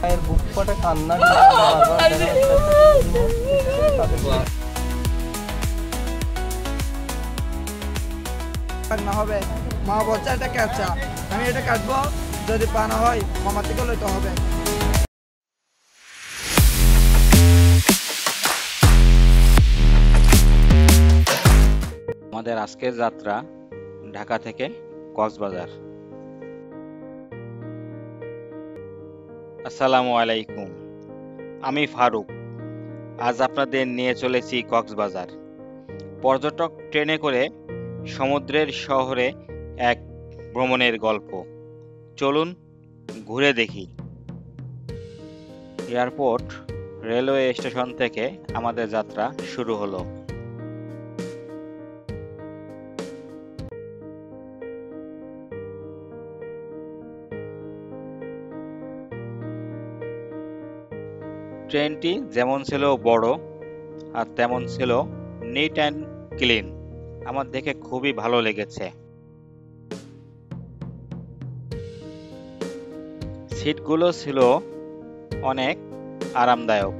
মায়ের বুক ফাটা কান্না না হবে। মা বলছে এটা কাঁচা, আমি এটা কাটবো, যদি পানা হয় মামা থেকে লইতে হবে। আমাদের আজকের যাত্রা ঢাকা থেকে কক্সবাজার। আসসালামু আলাইকুম, আমি ফারুক। আজ আপনাদের নিয়ে চলেছি কক্সবাজার। পর্যটক ট্রেনে করে সমুদ্রের শহরে এক ভ্রমণের গল্প। চলুন ঘুরে দেখি। এয়ারপোর্ট রেলওয়ে স্টেশন থেকে আমাদের যাত্রা শুরু হলো। ট্রেনটি যেমন ছিল বড় আর তেমন ছিল নিট অ্যান্ড ক্লিন। আমার দেখে খুবই ভালো লেগেছে। সিটগুলো ছিল অনেক আরামদায়ক।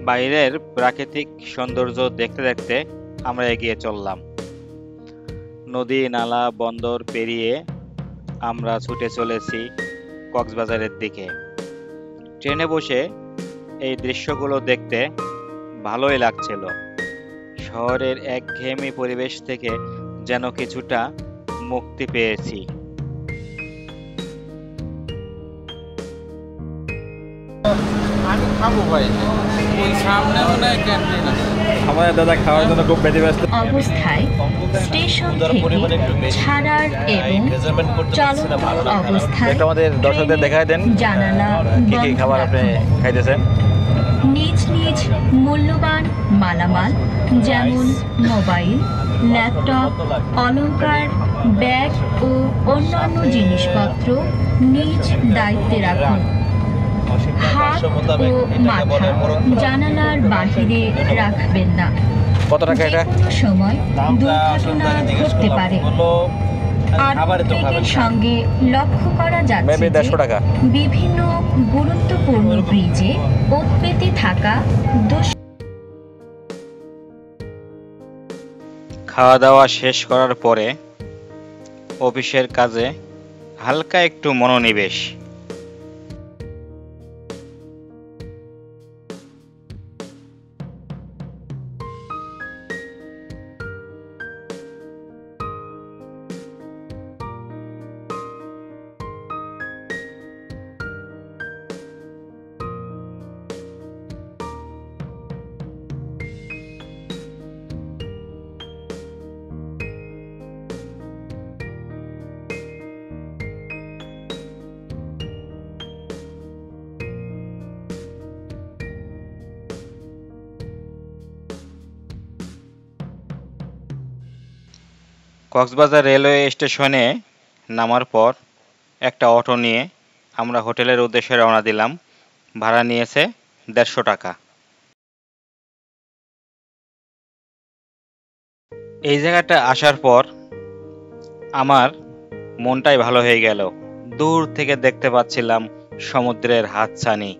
বাইরের প্রাকৃতিক সৌন্দর্য দেখতে দেখতে আমরা এগিয়ে চললাম। নদী, নালা, বন্দর পেরিয়ে আমরা ছুটে চলেছি কক্সবাজারের দিকে। ট্রেনে বসে এই দৃশ্যগুলো দেখতে ভালোই লাগছিল। শহরের একঘেয়েমি পরিবেশ থেকে যেন কিছুটা মুক্তি পেয়েছি। আমি খাবো ভাই, ওই সামনে মনে হয় ক্যান্টিন আছে। আমার দাদা খাওয়ার জন্য খুব ব্যস্ত অবস্থায় স্টেশন থেকে ছাড়ার এবং চলন্ত অবস্থায় একটু আমাদের দর্শকদের দেখায় দেন জানালা কি কি খাবার আপনি খাইতেছেন। নিজ নিজ মূল্যবান মালামাল যেমন মোবাইল, ল্যাপটপ, অলংকার, ব্যাগ ও অন্যান্য জিনিসপত্র নিজ দায়িত্বে রাখুন। হাত ও মাথা জানালার বাহিরে রাখবেন না। কত টাকা এটা? যেকোনো সময় দুর্ঘটনা ঘটতে পারে। আর ট্রেনের সঙ্গে লক্ষ্য করা যাচ্ছে মেবি যে 150 টাকা। বিভিন্ন গুরুত্বপূর্ণ ব্রিজে ওৎপেতে থাকা খাওয়া দাওয়া শেষ করার পরে অফিসের কাজে হালকা একটু মনোনিবেশ। কক্সবাজার রেলওয়ে স্টেশনে নামার পর একটা অটো নিয়ে আমরা হোটেলের উদ্দেশ্যে রওনা দিলাম। ভাড়া নিয়েছে 150 টাকা। এই জায়গাটা আসার পর আমার মনটাই ভালো হয়ে গেল। দূর থেকে দেখতে পাচ্ছিলাম সমুদ্রের হাতছানি।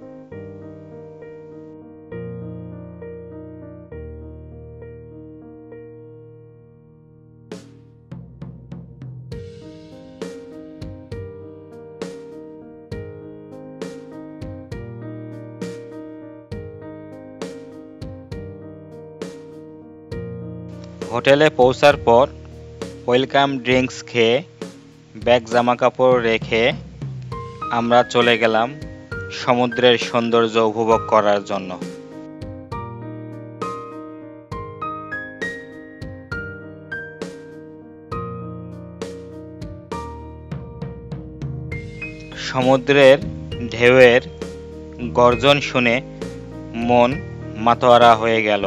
হোটেলে পৌঁছার পর ওয়েলকাম ড্রিঙ্কস খেয়ে ব্যাগ জামা কাপড় রেখে আমরা চলে গেলাম সমুদ্রের সৌন্দর্য উপভোগ করার জন্য। সমুদ্রের ঢেউয়ের গর্জন শুনে মন মাতোয়ারা হয়ে গেল।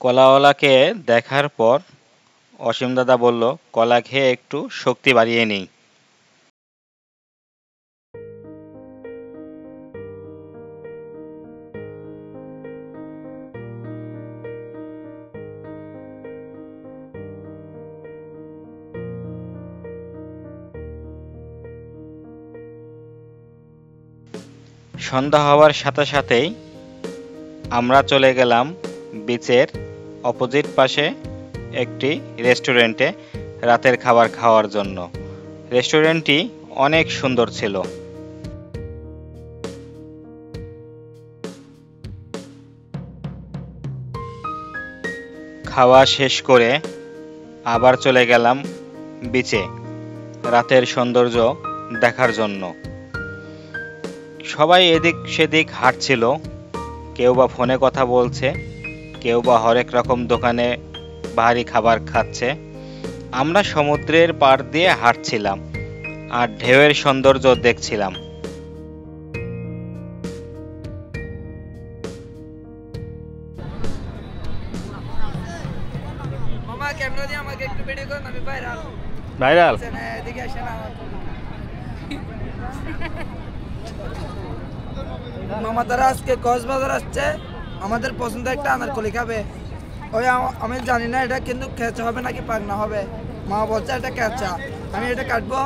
কলাওয়ালাকে দেখার পর অসীম দাদা বলল কলা খেয়ে একটু শক্তি বাড়িয়ে নিই। সন্ধ্যা হওয়ার সাথে সাথেই আমরা চলে গেলাম বিচের অপোজিট পাশে একটি রেস্টুরেন্টে রাতের খাবার খাওয়ার জন্য। রেস্টুরেন্টটি অনেক সুন্দর ছিল। খাওয়া শেষ করে আবার চলে গেলাম বিচে রাতের সৌন্দর্য দেখার জন্য। সবাই এদিক সেদিক হাঁটছিল, কেউ বা ফোনে কথা বলছে, কেউ বা হরেক রকম দোকানে ভারী খাবার খাচ্ছে। আমরা সমুদ্রের পাড় দিয়ে হাঁটছিলাম আর ঢেউয়ের সৌন্দর্য দেখছিলাম। মামা ক্যামেরা দিয়ে আমাকে একটু ভিডিও করুন, আমি ভাইরাল। ভাইরাল এদিকে আসেন আমার। মামা তারা আজকে কক্সবাজার আসছে, আমাদের পছন্দ একটা আনারকলি খাবে। ওই আমি জানি না এটা কিন্তু খেঁচা হবে নাকি পাকনা হবে। মামা বলছে এটা খেঁচা, আমি এটা কাটবো,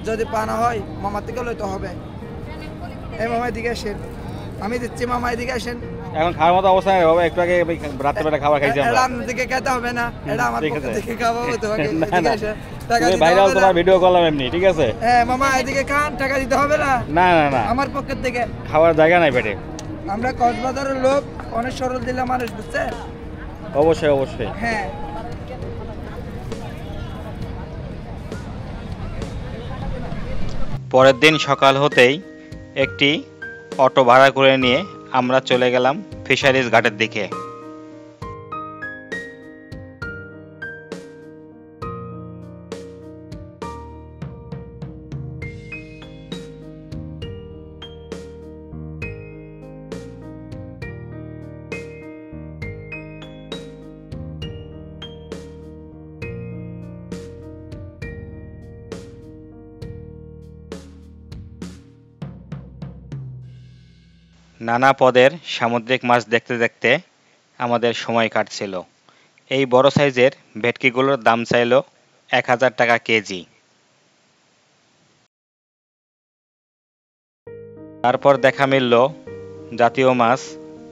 যদি পানা হয় মামার থেকে লইতে হবে। এই মামা এদিকে আসেন, আমি দিচ্ছি, মামা এদিকে আসেন। এখন খাওয়ার মতো অবস্থা নেই বাবা, একটু আগে রাত্রেবেলা খাবার খাইছি আমরা। এটা আপনার দিকে খেতে হবে না, এটা আমার ঠিক পক্ষ আছে। থেকে খাওয়াবো তোমাকে। না, এদিকে না। আসেন, টাকা তুমি দিতে ভাইরাল হবে না। তোমার ভিডিও করলাম এমনি, ঠিক আছে? হ্যাঁ মামা এদিকে খান, টাকা দিতে হবে না। না না না, আমার পক্ষের থেকে। খাওয়ার জায়গা নাই পেটে। আমরা কক্সবাজারের লোক, অনেক সরল দিলে মানুষ, বুঝছে? অবশ্যই অবশ্যই। হ্যাঁ পরের দিন সকাল হতেই একটি অটো ভাড়া করে নিয়ে আমরা চলে গেলাম ফিশারিজ ঘাটের দিকে। নানা পদের সামুদ্রিক মাছ দেখতে দেখতে আমাদের সময় কাটছিল। এই বড় সাইজের ভেটকিগুলোর দাম চাইল 1000 টাকা কেজি। তারপর দেখা মিলল জাতীয় মাছ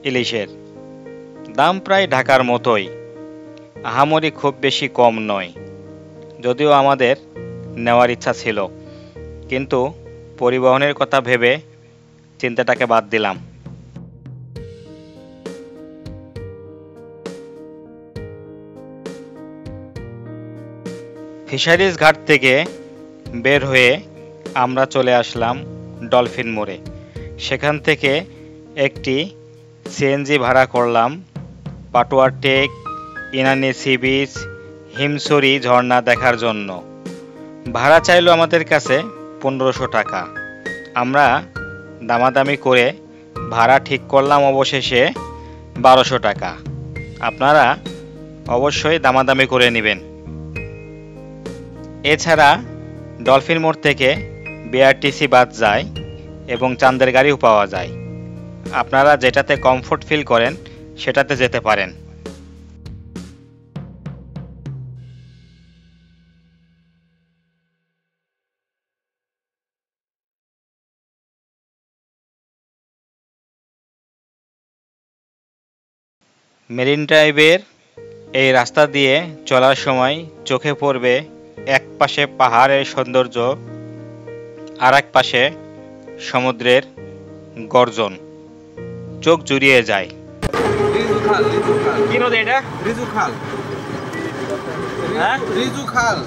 ইলিশের। দাম প্রায় ঢাকার মতোই, আহামরি খুব বেশি কম নয়। যদিও আমাদের নেওয়ার ইচ্ছা ছিল, কিন্তু পরিবহনের কথা ভেবে চিন্তাটাকে বাদ দিলাম। ফিশারিজ ঘাট থেকে বের হয়ে আমরা চলে আসলাম ডলফিন মোড়ে। সেখান থেকে একটি সিএনজি ভাড়া করলাম Patuartek, Inani sea beach, Himchari ঝর্ণা দেখার জন্য। ভাড়া চাইলো আমাদের কাছে 1500 টাকা। আমরা দামাদামি করে ভাড়া ঠিক করলাম অবশেষে 1200 টাকা। আপনারা অবশ্যই দামাদামি করে নেবেন। এছাড়া ডলফিন মোড় থেকে বিআরটিসি বাস যায় এবং চাঁদের গাড়িও পাওয়া যায়। আপনারা যেটাতে কমফোর্ট ফিল করেন সেটাতে যেতে পারেন। মেরিন ড্রাইভের এই রাস্তা দিয়ে চলার সময় চোখে পড়বে এক পাশে পাহাড়ের সৌন্দর্য, আর এক পাশে সমুদ্রের গর্জন, চোখ জুড়িয়ে যায়। রিজু খাল, রিজু খাল, কি নদী এটা? রিজু খাল, হ্যাঁ, রিজু খাল।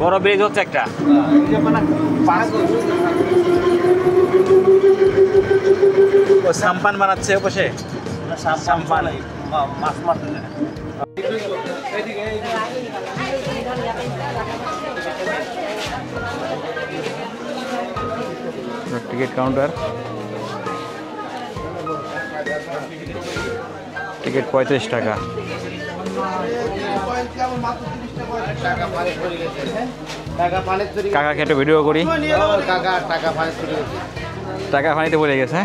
বড় ব্রিজ হচ্ছে একটা। ও সাম্পান বানাচ্ছে ও পাশে। সাম্পান মাছ মারতে যায়। টিকিট কাউন্টার, টিকিট 35 টাকা। কাকাকে একটু ভিডিও করি। টাকা পানিতে পড়ে গেছে।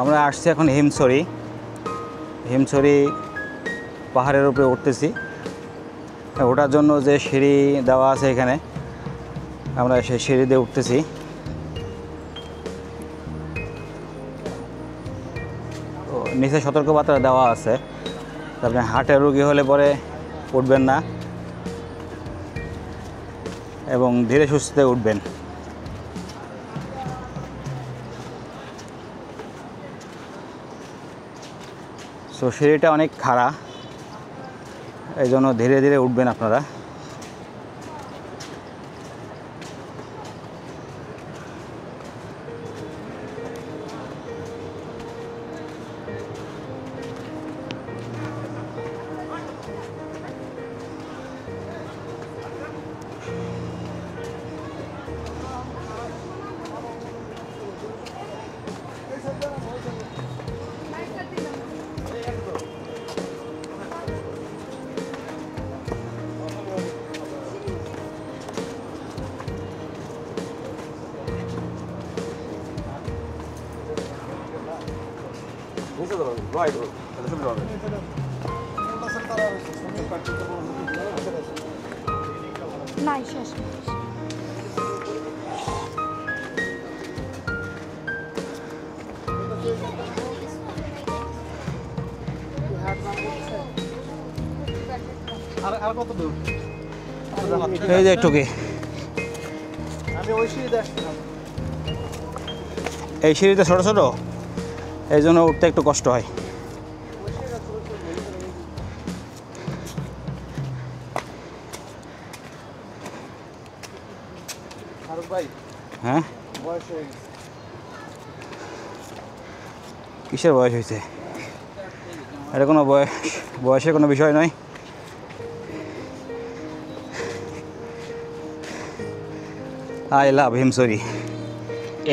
আমরা আসছি এখন হিমছড়ি। হিমছড়ি পাহাড়ের উপরে উঠতেছি। ওঠার জন্য যে সিঁড়ি দেওয়া আছে এখানে, আমরা সেই সিঁড়ি দিয়ে উঠতেছি। তো নিচে সতর্কবার্তা দেওয়া আছে, আপনি হার্টের রোগী হলে পরে উঠবেন না এবং ধীরে সুস্থে উঠবেন। সো সিঁড়িটা অনেক খাড়া, এই জন্য ধীরে ধীরে উঠবেন আপনারা। নাই শেষ। এই যে একটু কি এই সিঁড়িতে ছোটো ছোটো, এই জন্য উঠতে একটু কষ্ট হয়। হ্যাঁ, কিসের বয়স হয়েছে? এটা কোনো বয়সের কোনো বিষয় নয়। I love Himchhari.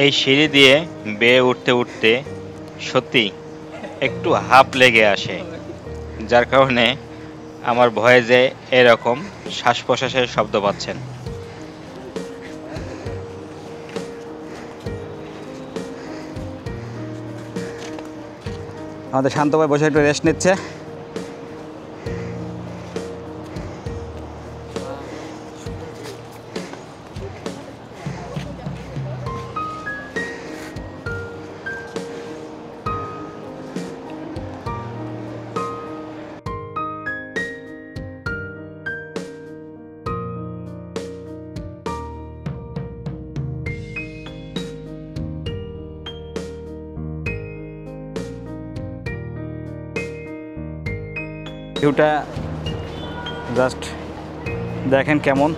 এই সিঁড়ি দিয়ে বেয়ে উঠতে উঠতে সত্যি একটু হাঁপ লেগে আসে, যার কারণে আমার ভয়ে যে এরকম শ্বাস প্রশ্বাসের শব্দ পাচ্ছেন। আমাদের শান্ত ভাই বসে একটু রেস্ট নিচ্ছে। ভিউটা জাস্ট দেখেন কেমন।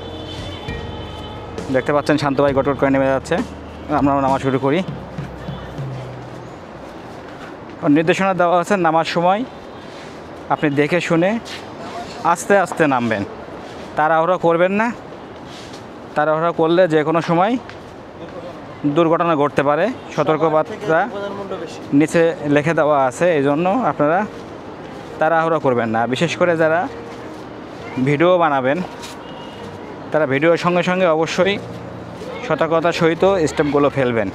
দেখতে পাচ্ছেন শান্ত ভাই গটগট করে নেমে যাচ্ছে, আমরা নামা শুরু করি। নির্দেশনা দেওয়া আছে নামার সময় আপনি দেখে শুনে আস্তে আস্তে নামবেন, তাড়াহুড়ো করবেন না। তাড়াহুড়ো করলে যে কোনো সময় দুর্ঘটনা ঘটতে পারে। সতর্কবার্তা নিচে লিখে দেওয়া আছে, এই জন্য আপনারা তাড়াহুড়ো করবেন না। বিশেষ করে যারা ভিডিও বানাবেন তারা ভিডিওর সঙ্গে সঙ্গে অবশ্যই সতর্কতার সহিত স্টেপগুলো ফেলবেন।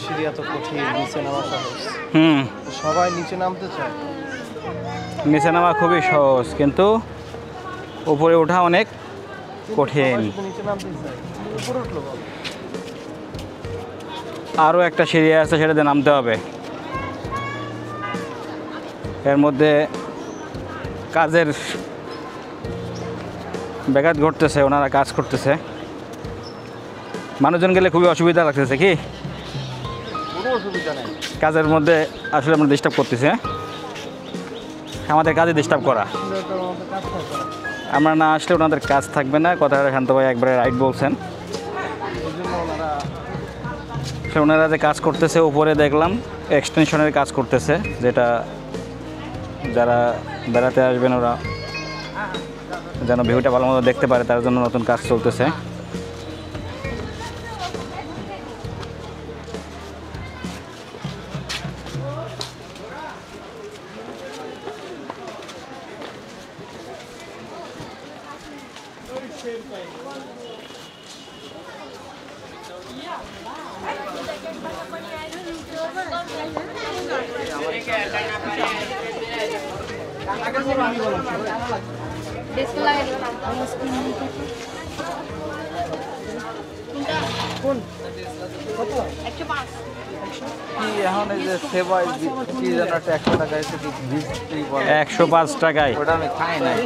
সিঁড়ি এত কঠিন, নিচে নামা সহজ। সবাই নিচে নামতে চায়। নিচে নামা খুবই সহজ, কিন্তু উপরে ওঠা অনেক কঠিন। নিচে নামতে চায়, উপরে উঠলো বল। আরও একটা সিঁড়ি আছে, সেটাতে নামতে হবে। এর মধ্যে কাজের ব্যাঘাত ঘটতেছে, ওনারা কাজ করতেছে। মানুষজন গেলে খুবই অসুবিধা লাগতেছে। কি কোনো অসুবিধা নেই। কাজের মধ্যে আসলে আমরা ডিস্টার্ব করতেছি, আমাদের কাজে ডিস্টার্ব করা। আমরা না আসলে ওনাদের কাজ থাকবে না। কথাটা শান্ত ভাই একবারে রাইট বলছেন। ওনারা যে কাজ করতেছে, উপরে দেখলাম এক্সটেনশনের কাজ করতেছে, যেটা যারা বেড়াতে আসবেন ওরা যেন ভিউটা ভালো মতো দেখতে পারে, তার জন্য নতুন কাজ চলতেছে। এখন এই যে সেবাই কি যেন একটা 100 টাকায় 105 টাকায়। ওটা আমি খাই নাই।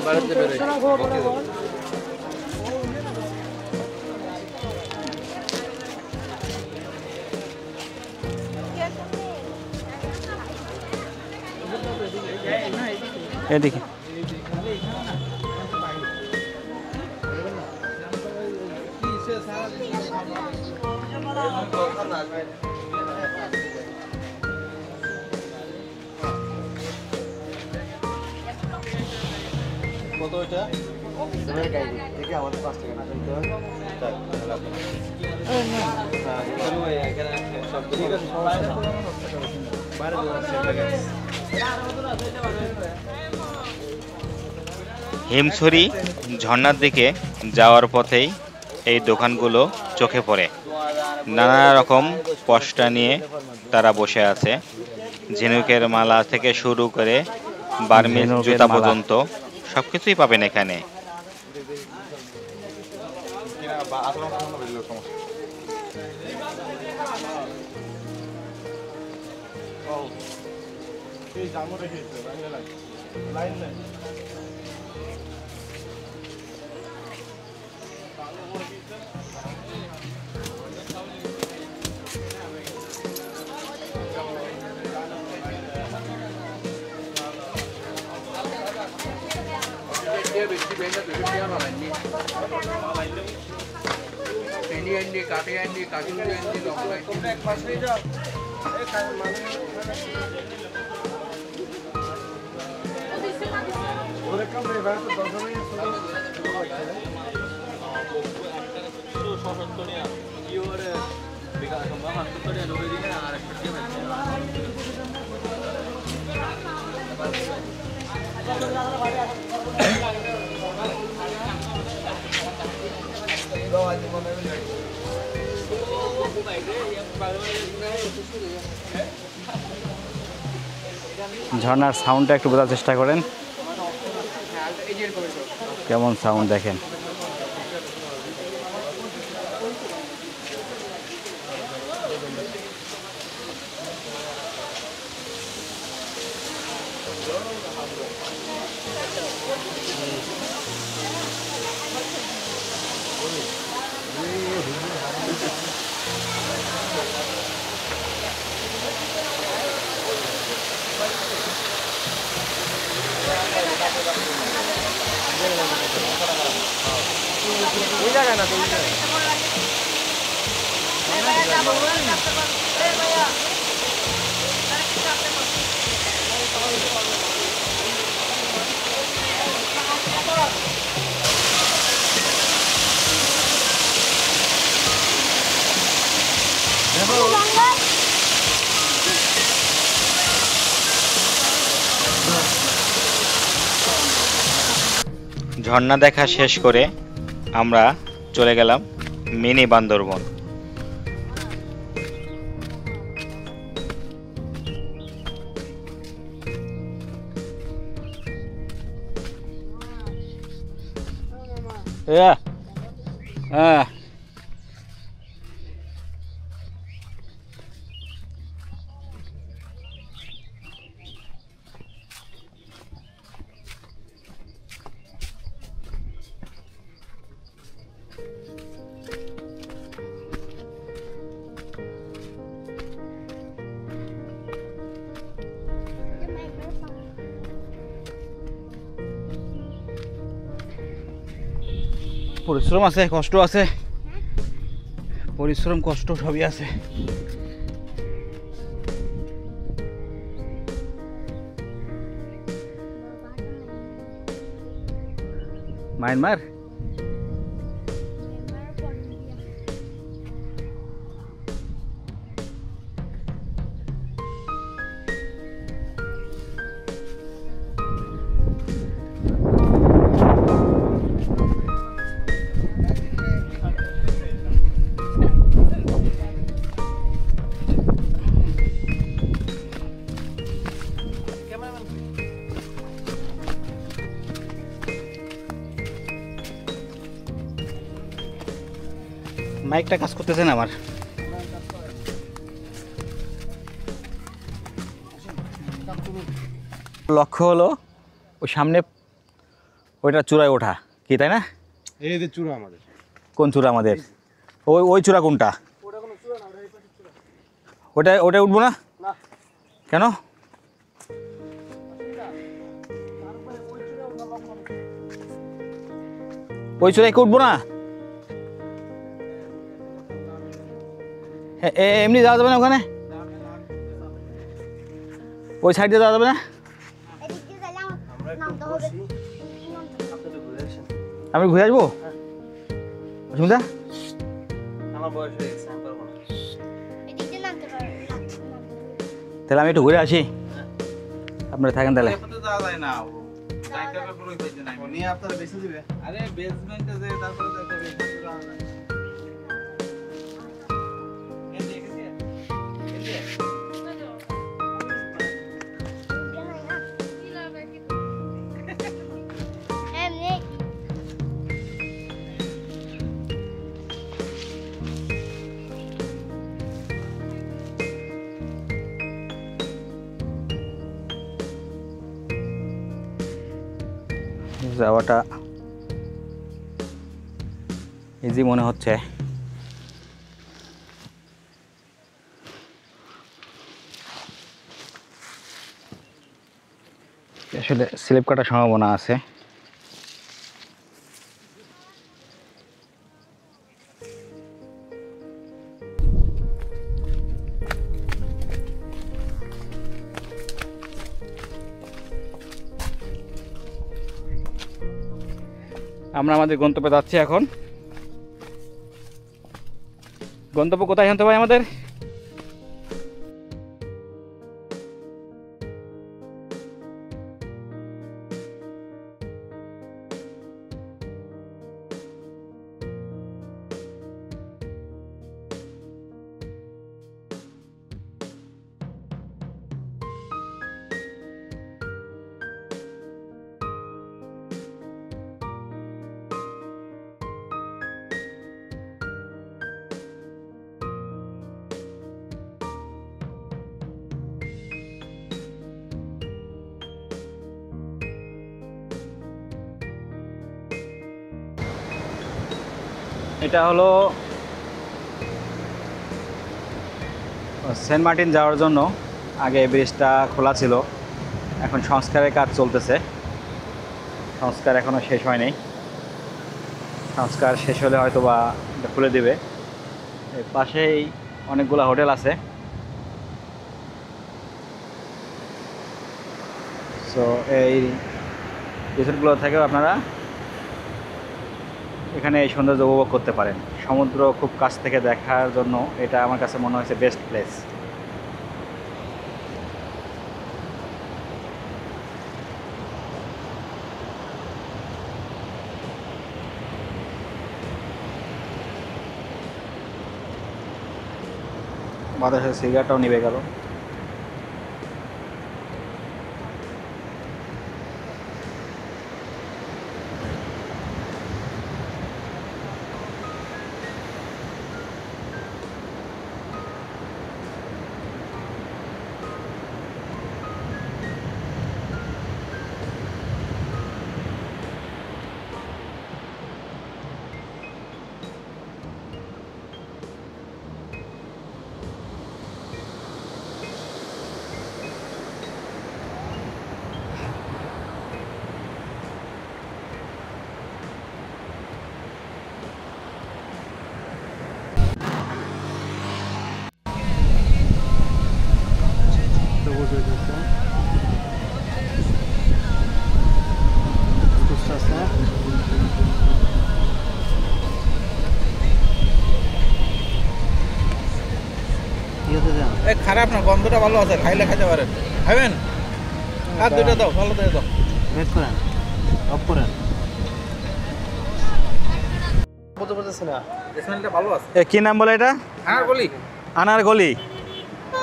এদিকে কত এটা? দেখি আমাদের 5 টাকা না দিতে হয়। ঠিক আছে, বাইরে হিমছড়ি ঝর্ণার দিকে যাওয়ার পথেই এই দোকানগুলো চোখে পড়ে। নানা রকম পশরা নিয়ে তারা বসে আছে। ঝিনুকের মালা থেকে শুরু করে বার্মিজ জুতা পর্যন্ত সবকিছুই পাবেন এখানে। ঝর্ণার সাউন্ডটা একটু বোঝার চেষ্টা করেন, কেমন সাউন্ড দেখেন। ঝর্ণা দেখা শেষ করে আমরা চলে গেলাম মিনি বান্দরবন। হ্যাঁ, পরিশ্রম আছে, কষ্ট আছে, পরিশ্রম কষ্ট সবই আছে। মায়ানমার মাইকটা কাজ করতেছে না আমার। লক্ষ্য হলো ওই সামনে ওইটা চূড়ায় ওঠা, কি তাই না? এই যে চূড়া আমাদের। কোন চূড়া আমাদের? ওই ওই চূড়া কোনটা? ওটাই ওটাই উঠবো না কেন? ওই চূড়ায় উঠবো না? এমনি যাওয়া যাবে না ওখানে? ওই সাইড দিয়ে যাওয়া যাবে না? আমি ঘুরে আসবো সুন্দর। তাহলে আমি একটু ঘুরে আসি, আপনারা থাকেন তাহলে। যাওয়া যায় না, আপনারা বেশি দিবে। আরে বেসমেন্টে যে তারপরে যাওয়া যায়। যাওয়াটা ইজি মনে হচ্ছে। আসলে স্লিপ কাটার সম্ভাবনা আছে। আমরা আমাদের গন্তব্যে যাচ্ছি এখন। গন্তব্য কোথায় জানতে ভাই আমাদের? এটা হলো সেন্ট মার্টিন যাওয়ার জন্য। আগে এই ব্রিজটা খোলা ছিল, এখন সংস্কারের কাজ চলতেছে। সংস্কার এখনও শেষ হয়নি, সংস্কার শেষ হলে হয়তো বা এটা খুলে দেবে। এর পাশেই অনেকগুলো হোটেল আছে। সো এই রিসোর্টগুলো থেকেও আপনারা এখানে এই সৌন্দর্য উপভোগ করতে পারেন। সমুদ্র খুব কাছ থেকে দেখার জন্য এটা আমার কাছে মনে হয়েছে বেস্ট প্লেস। বাতাসের সিগারেটটাও নিভে গেল। খারাপ না, গন্ধটা ভালো আছে, খাইলে খেতে পারেন। খাবেন? আর দুটো দাও, ভালো দিয়ে দাও। ওয়েট করেন, অফ করেন। বলতে পারতেছি না, স্মেলটা ভালো আছে। কি নাম বলে এটা? আনারকলি। আনারকলি,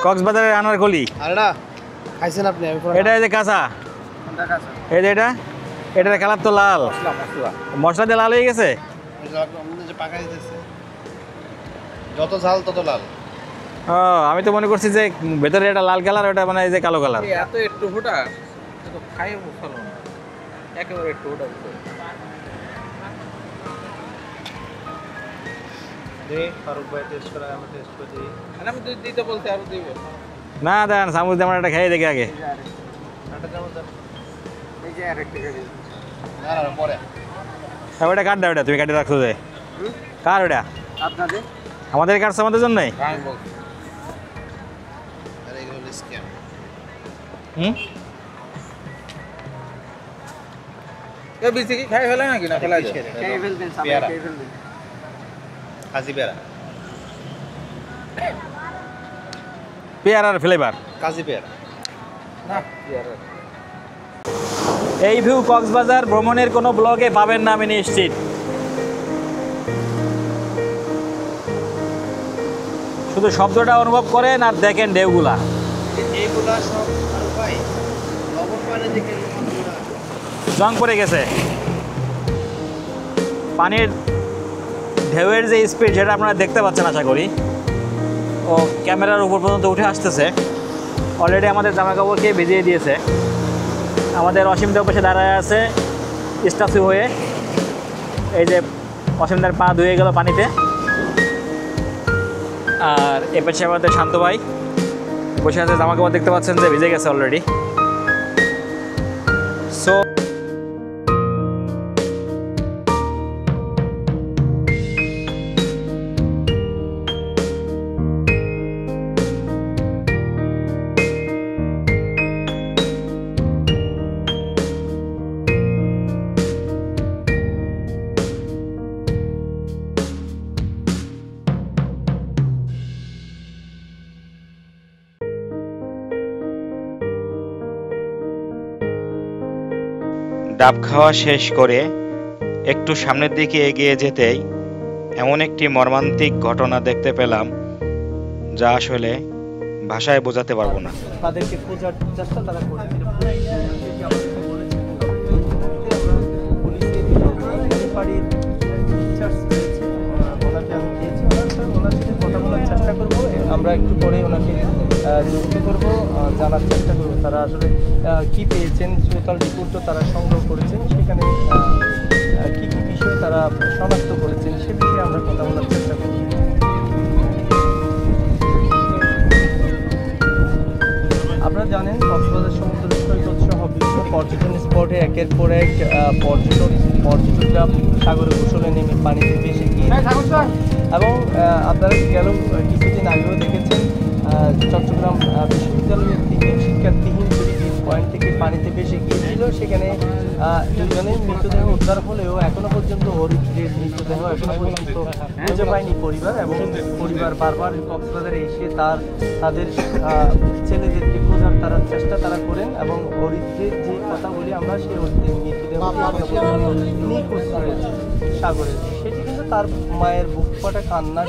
কক্সবাজারের আনারকলি। আর না খাইছেন আপনি? আমি এটা এই যে কাঁচা, এই যে এটার কালার তো লাল, মশলা দিয়ে লাল হয়ে গেছে। যে পাকা দিতেছে, যত ঝাল তত লাল। ও, আমি তো মনে করছি যে ভেতরে এটা লাল কালার, ওটা মানে এই যে কালো কালার। এত একটু ফোটা তো খাইয়ে ভালো না, একেবারে একটু ফোটা। ফারুক ভাই টেস্ট করে, আমি টেস্ট করে দিই। আমি দুধ দিতে বলতে আরো দিবে না দেন, চামচ দিয়ে আমার এটা খেয়ে দেখি আগে। এই যে আরেকটা দিই। না না পরে। ওটা কাট দাও, ওটা তুমি কাটে রাখছো যে কার ওটা? আপনাদের আমাদের কাটছে, আমাদের জন্যই। আমি বলছি আরে এগুলো স্ক্যাম। হুম, এ বিসি কি খাই ফেলে নাকি না ফেলা যায়? খেয়ে ফেলবেন, সামনে খেয়ে ফেলবেন। কাজী পেয়ারা, পেয়ারার ফ্লেভার। কাজী পেয়ারা না কি আর এই ভিউ কক্সবাজার ভ্রমণের কোনো ব্লগে পাবেন না, আমি নিশ্চিত। শুধু শব্দটা অনুভব করেন আর দেখেন ঢেউগুলা। এইগুলা সব আর ভাই লবণ পানি দিকে জং পড়ে গেছে। পানির ঢেউয়ের যে স্পিড, সেটা আপনারা দেখতে পাচ্ছেন আশা করি। ও ক্যামেরার উপর পর্যন্ত উঠে আসতেছে। অলরেডি আমাদের জামাকাপড়কে ভিজিয়ে দিয়েছে। আমাদের অসীমদার পাশে দাঁড়ায় আছে স্ট্যাচু হয়ে। এই যে অসীমদার পা ধুয়ে গেল পানিতে। আর এ পাশে আমাদের শান্ত ভাই বসে আছে, জামাকাপড় দেখতে পাচ্ছেন যে ভিজে গেছে অলরেডি। সো ডাব খাওয়া শেষ করে একটু সামনের দিকে এগিয়ে যেতেই এমন একটি মর্মান্তিক ঘটনা দেখতে পেলাম, যা আসলে ভাষায় বোঝাতে পারবো না। তাদেরকে খোঁজার চেষ্টা তারা করছে। আমরা একটু পরে ওনাকে যুক্ত করবো, জানার চেষ্টা করবো তারা আসলে কি পেয়েছেন। টোটাল রিপোর্টও তারা সংগ্রহ করেছেন, সেখানে কি কি বিষয় তারা শনাক্ত করেছেন সে বিষয়ে আমরা কথা বলার চেষ্টা করব। আপনারা জানেন কক্সবাজার সমুদ্র সৈকত সহ বিভিন্ন পর্যটন স্পটে একের পর এক পর্যটকরা সাগরে গোসলে নেমে পানিতে ভেসে গিয়ে এবং আপনারা গেল কিছুদিন আগেও দেখেছেন চট্টগ্রাম বিশ্ববিদ্যালয়ের 3 শিক্ষার্থীহীন বিচ পয়েন্ট থেকে পানিতে ভেসে গিয়েছিল। সেখানে 2 জনের মৃতদেহ উদ্ধার হলেও এখনো পর্যন্ত হরিদের মৃতদেহ এখনো পর্যন্ত খুঁজে পায়নি পরিবার, এবং পরিবার বারবার কক্সবাজারে এসে তাদের ছেলেদেরকে খোঁজার চেষ্টা তারা করেন, এবং হরিদের যে কথা বলি আমরা সেই হরিদের মৃতদেহ নিখোঁজ রয়েছে সাগরে, সেটি কিন্তু তার মায়ের বুক ফাটা কান্না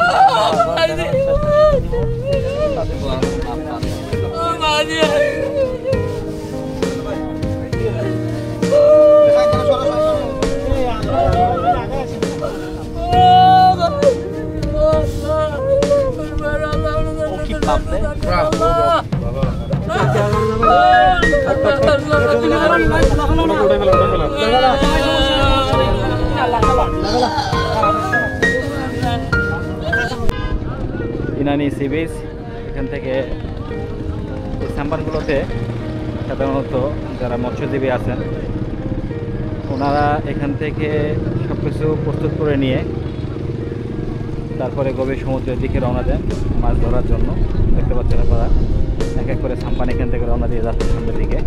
ইনানি সি বিচ, এখান থেকে এই সাম্বারগুলোতে সাধারণত যারা মৎস্যজীবী আছেন ওনারা এখান থেকে সব কিছু প্রস্তুত করে নিয়ে তারপরে গভীর সমুদ্রের দিকে রওনা দেন মাছ ধরার জন্য। দেখতে পাচ্ছেন আপনারা এক এক করে সাম্পান এখান থেকে রওনা দিয়ে যাচ্ছে সামনের দিকে।